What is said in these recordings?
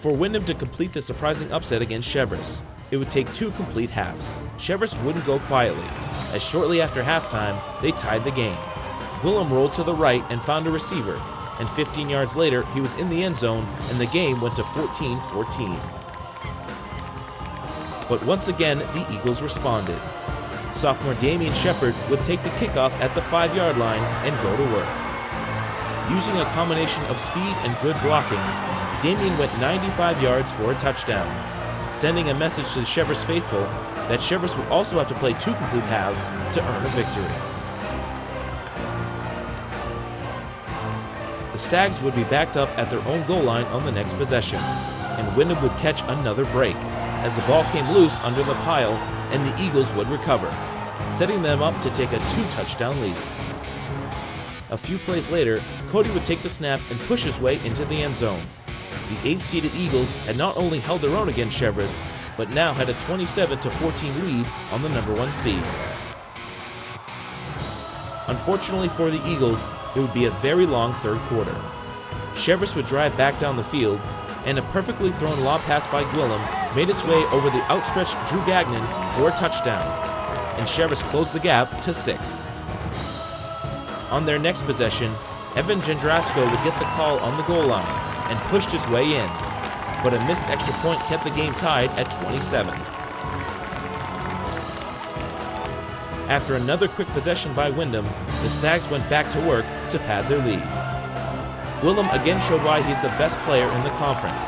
For Windham to complete the surprising upset against Cheverus, it would take 2 complete halves. Cheverus wouldn't go quietly, as shortly after halftime, they tied the game. Windham rolled to the right and found a receiver, and 15 yards later, he was in the end zone, and the game went to 14-14. But once again, the Eagles responded. Sophomore Damian Shepard would take the kickoff at the 5-yard line and go to work. Using a combination of speed and good blocking, Damian went 95 yards for a touchdown, sending a message to the Cheverus faithful that Cheverus would also have to play 2 complete halves to earn a victory. The Stags would be backed up at their own goal line on the next possession, and Windham would catch another break as the ball came loose under the pile and the Eagles would recover, setting them up to take a 2-touchdown lead. A few plays later, Cody would take the snap and push his way into the end zone. The 8th-seeded Eagles had not only held their own against Cheverus, but now had a 27-14 lead on the number 1 seed. Unfortunately for the Eagles, it would be a very long third quarter. Cheverus would drive back down the field, and a perfectly thrown lob pass by Gwillem made its way over the outstretched Drew Gagnon for a touchdown, and Cheverus closed the gap to 6. On their next possession, Evan Gendrasco would get the call on the goal line and pushed his way in, but a missed extra point kept the game tied at 27. After another quick possession by Windham, the Stags went back to work to pad their lead. Gwillem again showed why he's the best player in the conference,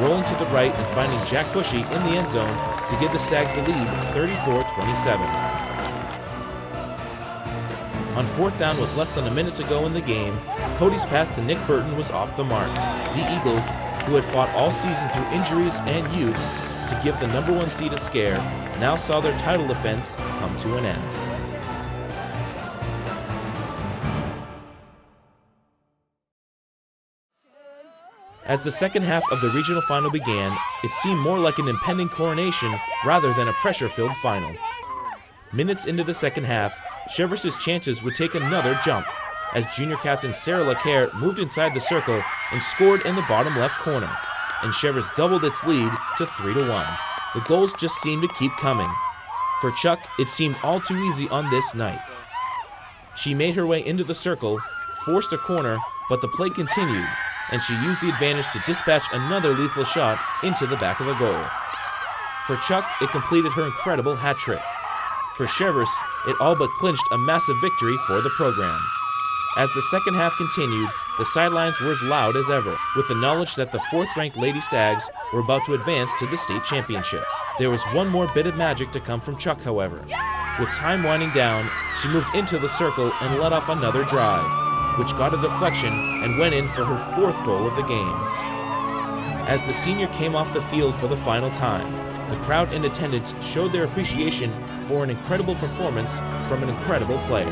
rolling to the right and finding Jack Bushy in the end zone to give the Stags the lead 34-27. On 4th down with less than a minute to go in the game, Cody's pass to Nick Burton was off the mark. The Eagles, who had fought all season through injuries and youth to give the number 1 seed a scare, now saw their title defense come to an end. As the second half of the regional final began, it seemed more like an impending coronation rather than a pressure-filled final. Minutes into the second half, Cheverus' chances would take another jump as junior captain Sarah LaCare moved inside the circle and scored in the bottom left corner, and Cheverus doubled its lead to 3-1. The goals just seemed to keep coming. For Chuck, it seemed all too easy on this night. She made her way into the circle, forced a corner, but the play continued, and she used the advantage to dispatch another lethal shot into the back of the goal. For Chuck, it completed her incredible hat trick. For Cheverus, it all but clinched a massive victory for the program. As the second half continued, the sidelines were as loud as ever, with the knowledge that the 4th-ranked Lady Stags were about to advance to the state championship. There was one more bit of magic to come from Chuck, however. With time winding down, she moved into the circle and let off another drive, which got a deflection and went in for her 4th goal of the game. As the senior came off the field for the final time, the crowd in attendance showed their appreciation for an incredible performance from an incredible player.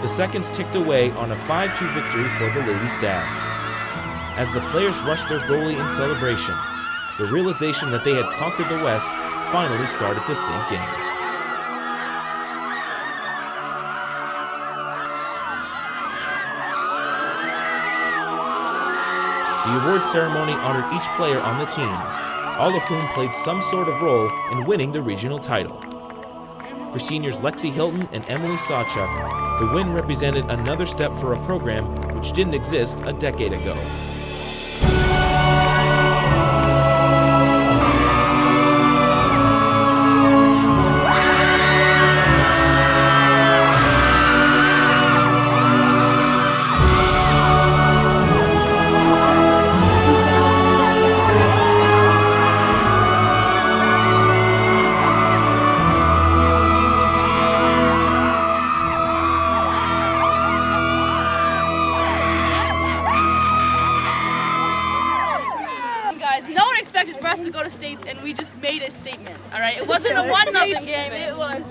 The seconds ticked away on a 5-2 victory for the Lady Stags. As the players rushed their goalie in celebration, the realization that they had conquered the West finally started to sink in. The award ceremony honored each player on the team, all of whom played some sort of role in winning the regional title. For seniors Lexi Hilton and Emily Sawchuk, the win represented another step for a program which didn't exist a decade ago. For us to go to states, and we just made a statement. All right, it wasn't a 1-0 game. It was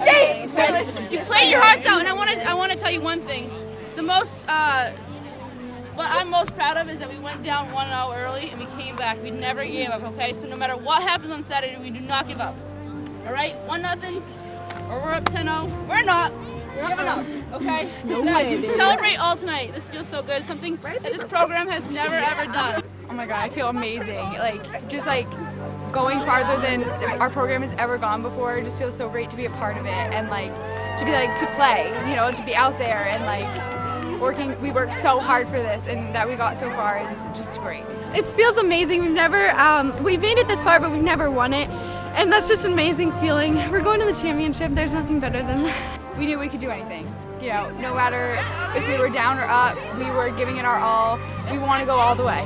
states. You played your hearts out, and I want to tell you one thing. The most, what I'm most proud of is that we went down 1-0 early and we came back. We never gave up. Okay, so no matter what happens on Saturday, we do not give up. All right, 1-0 or we're up 10-0. We're not. We're giving up. Okay? No Guys, way, we baby. celebrate all tonight. This feels so good. It's something that this program has never ever done. Oh my God, I feel amazing. Just going farther than our program has ever gone before. It just feels so great to be a part of it and to play, to be out there and working. We worked so hard for this, and that we got so far is just great. It feels amazing. We've made it this far, but we've never won it. And that's just an amazing feeling. We're going to the championship. There's nothing better than that. We knew we could do anything. No matter if we were down or up, we were giving it our all. We want to go all the way,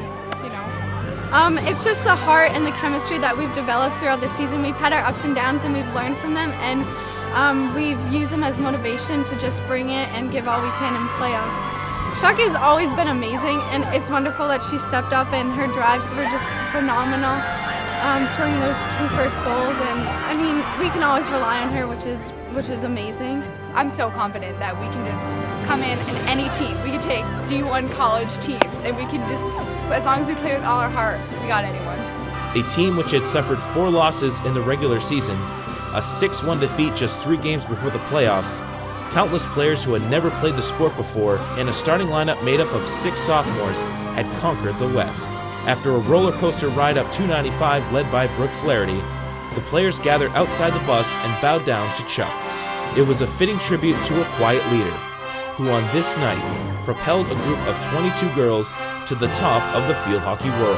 It's just the heart and the chemistry that we've developed throughout the season. We've had our ups and downs, and we've learned from them, and we've used them as motivation to just bring it and give all we can in playoffs. Chucky has always been amazing, and it's wonderful that she stepped up, and her drives were just phenomenal, scoring those 2 first goals. And we can always rely on her, which is amazing. I'm so confident that we can just come in any team. We can take D1 college teams, and we can just, as long as we play with all our heart, we got anyone. A team which had suffered 4 losses in the regular season, a 6-1 defeat just 3 games before the playoffs, countless players who had never played the sport before, and a starting lineup made up of 6 sophomores had conquered the West. After a roller coaster ride up 295 led by Brooke Flaherty, the players gathered outside the bus and bowed down to Chuck. It was a fitting tribute to a quiet leader, who on this night propelled a group of 22 girls to the top of the field hockey world.